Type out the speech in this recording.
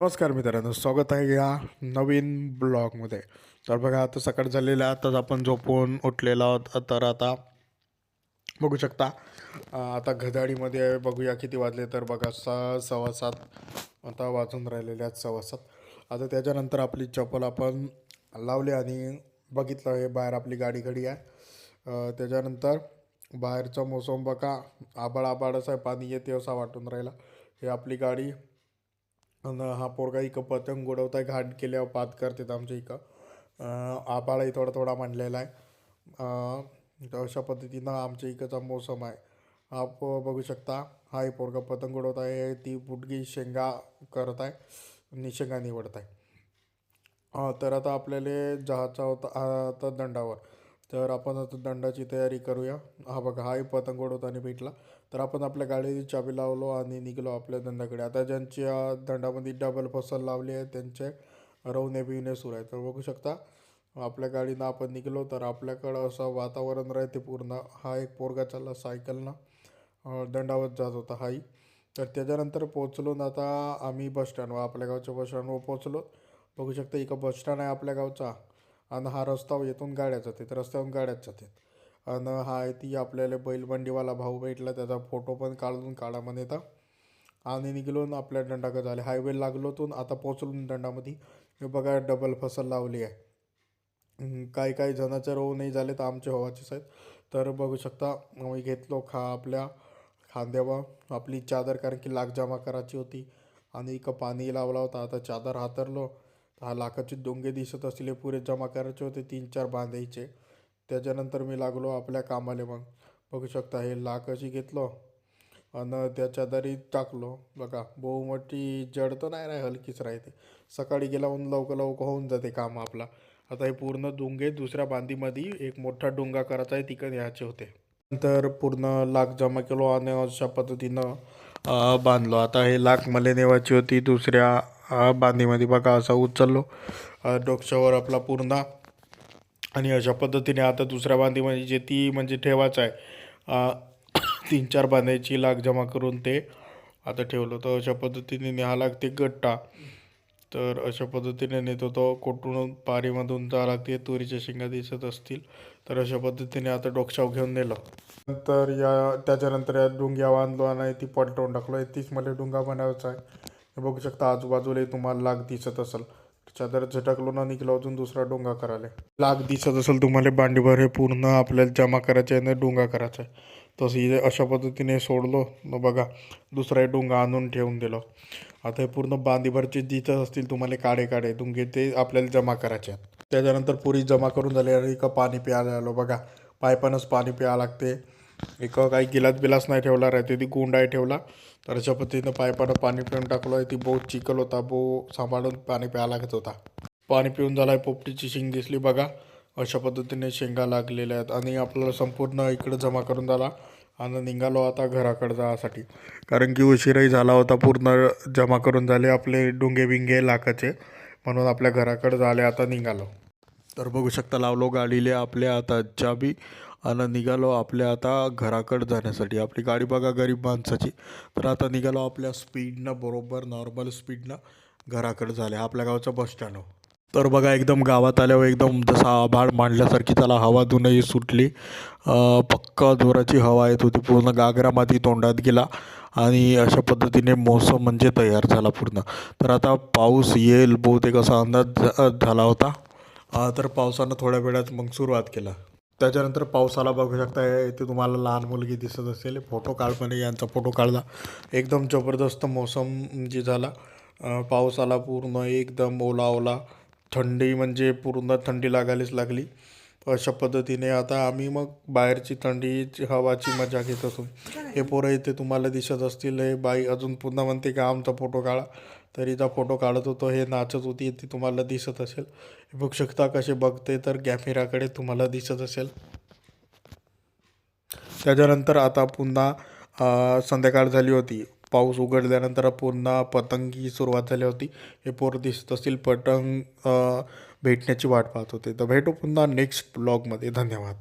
नमस्कार मित्रांनो, स्वागत आहे या नवीन ब्लॉगमध्ये. तर बघा, आता सकाळ झालेली आहे. आताच आपण झोपून उठलेलो आहोत. तर आता बघू शकता, आता घड्याळीमध्ये बघूया किती वाजले. तर बघा, 6:15 आता वाजून राहिलेले आहेत, 6:15. आता त्याच्यानंतर आपली चप्पल आपण लावली आणि बघितलं हे बाहेर आपली गाडी घडी आहे. त्याच्यानंतर बाहेरचा मोसम बघा, आबाळ आबाळच आहे, पाणी येते असा वाटून राहिला. हे आपली गाडी आणि हा पोरगा इकडं पतंग उडवताय. घाट केल्यावर पात करतात आमच्या इकडं. आभाळही थोडा थोडा मांडलेला आहे. तर अशा पद्धतीनं आमच्या इकडचा मोसम आहे. हा बघू शकता, हा एक पोरगा पतंग उडवत आहे. ती बुटगी शेंगा करत आहे आणि शेंगा निवडत आहे. तर आता आपल्याला जहाचा होता आता दंडावर. तर आपण आता दंडाची तयारी करूया. हा बघा, हाही पतंग उडवताना भेटला. तर आपण आपल्या गाडीची चाबी लावलो आणि निघलो आपल्या दंडाकडे. आता ज्यांच्या दंडामध्ये डबल फसल लावली आहे त्यांचे रवणे बिवणे सुरू आहे. तर बघू शकता, आपल्या गाडीनं आपण निघलो. तर आपल्याकडं असं वातावरण राहते पूर्ण. हा एक पोरगा चालला सायकलनं, दंडावर जात होता हाही. तर त्याच्यानंतर पोचलो ना, आता आम्ही बसस्टँडवर, आपल्या गावच्या बसस्टँडवर पोचलो. बघू शकता, इकडं बसस्टँड आहे आपल्या गावचा आणि हा रस्ता येथून गाड्या जातात, रस्त्यावरून गाड्याच जातात. आणि हा आहे ती आपल्याला बैलबंडीवाला भाऊ भेटला, त्याचा फोटो पण काढून काढा म्हणे तर. आणि निघलो ना आपल्या दंडाकडे झाले. हायवे लागलो तून आता पोचलो दंडामध्ये. हे बघा, डबल फसल लावली आहे. काही काही जणांचे रोव नाही झाले तर आमचे हवाचेच आहेत. तर बघू शकता, मी घेतलो आपल्या खांद्यावर आपली चादर, कारण की लाख जमा करायची होती. आणि इकडं पाणी लावला होता. आता चादर हातरलो. हा लाखाचे डोंगे दिसत असले पुरे जमा करायचे होते, 3-4 बांधायचे. त्याच्यानंतर मी लागलो आपल्या कामाले. मग बघू शकता, हे लाख अशी घेतलो आणि त्या चादरीत टाकलो. बघा, बहु मोठी जड तर नाही राही, हलकीच राहते. सकाळी गेला म्हणून लवकर लवकर होऊन जाते काम आपला. आता हे पूर्ण डोंगे दुसऱ्या बांधीमध्ये एक मोठा डोंगा करायचा आहे, तिकडे न्यायचे होते. नंतर पूर्ण लाख जमा केलो आणि अशा पद्धतीनं बांधलो. आता हे लाख मला नेवायची होती दुसऱ्या बांधीमध्ये. बघा, असं उचललो डोक्यावर आपला पूर्ण. आणि अशा पद्धतीने आता दुसऱ्या बांधीमध्ये जे ती म्हणजे ठेवायचं आहे, 3-4 बांधायची लाख जमा करून ते आता ठेवलं. तर अशा पद्धतीने न्यावं लागते गट्टा. तर अशा पद्धतीने नेतो तो कोटून पारीमधून जावं लागते. तुरीच्या शेंगा दिसत असतील तर अशा पद्धतीने आता डोक्यावर घेऊन नेलं. नंतर त्याच्यानंतर या डुंग्या बांधलो आणि ती पलटवून टाकलो. तीच मला डुंगा बनवायचा आहे. हे बघू शकता, आजूबाजूला तुम्हाला लाग दिसत असेल. चादर झटकलो ना, निघलो अजून दुसरा डोंगा करायला. लाग दिसत असेल तुम्हाला बांडीभर, हे पूर्ण आपल्याला जमा करायचे आहे आणि डोंगा करायचा आहे. तसं अशा पद्धतीने सोडलो न, बघा दुसरा डोंगा आणून ठेवून दिलो. आता हे पूर्ण बांधीभरचे दिसत असतील तुम्हाला काळे काळे डोंगे, ते आपल्याला जमा करायचे आहेत. त्याच्यानंतर पुरी जमा करून झाले आणि इकडं पाणी प्यायला आलो. बघा, पायपानंच पाणी प्यावं लागते. एक काही गिलास बिलास नाही ठेवला राहते, ती गुंड आहे ठेवला. तर अशा पद्धतीनं पायपानं पाणी पिऊन टाकलो आहे. ती बहुत चिखल होता, सांभाळून पाणी प्यायला लागत होता. पाणी पिऊन झालं आहे. पोपटीची शेंग दिसली बघा, अशा पद्धतीने शेंगा लागलेल्या आहेत. आणि आपल्याला संपूर्ण इकडं जमा करून झाला आणि निघालो आता घराकडे जाण्यासाठी, कारण की उशीरही झाला होता. पूर्ण जमा करून झाले आपले डोंगे बिंगे लाखाचे, म्हणून आपल्या घराकडे झाले. आता निघालो. तर बघू शकता, लावलो गाडीले आपल्या आता चाबी आणि निघालो आपल्या आता घराकडे जाण्यासाठी. आपली गाडी बघा गरीब माणसाची. तर आता निघालो आपल्या स्पीडनं, बरोबर नॉर्मल स्पीडनं घराकडे झाले आपल्या गावचं बसस्टँड. तर बघा, एकदम गावात आल्यावर एकदम जसा आभाळ मांडल्यासारखी त्याला हवा धुनही सुटली. पक्का जोराची हवा येत होती, पूर्ण गागरामध्ये तोंडात गेला. आणि अशा पद्धतीने मोसम म्हणजे तयार झाला पूर्ण. तर आता पाऊस येईल बहुतेक असा अंदाज झाला होता. तर पावसानं थोड्या वेळात मग सुरुवात केला. त्याच्यानंतर पावसाला बघू शकता, इथे तुम्हाला लहान मुलगी दिसत असेल. फोटो काढपणे यांचा फोटो काढला. एकदम जबरदस्त मोसम जे झाला. पाऊस आला, पूर्ण एकदम ओला ओला. थंडी म्हणजे पूर्ण थंडी लागायलाच लागली. अशा पद्धतीने आता आम्ही मग बाहेरची थंडीची हवाची मजा घेत असतो. हे पोरं इथे तुम्हाला दिसत असतील. हे बाई अजून पुन्हा म्हणते का आमचा फोटो काढा, तरीचा फोटो काढत होतो. हे नाचत होती, ती तुम्हाला दिसत असेल. हे बघू शकता कसे बघते, तर कॅमेराकडे तुम्हाला दिसत असेल. त्याच्यानंतर आता पुन्हा संध्याकाळ झाली होती. पाऊस उघडल्यानंतर पुन्हा पतंगी सुरुवात झाली होती. हे पोरं दिसत असतील पतंग भेटण्याची वाट पाहत होते. तर भेटू पुन्हा नेक्स्ट ब्लॉगमध्ये. धन्यवाद.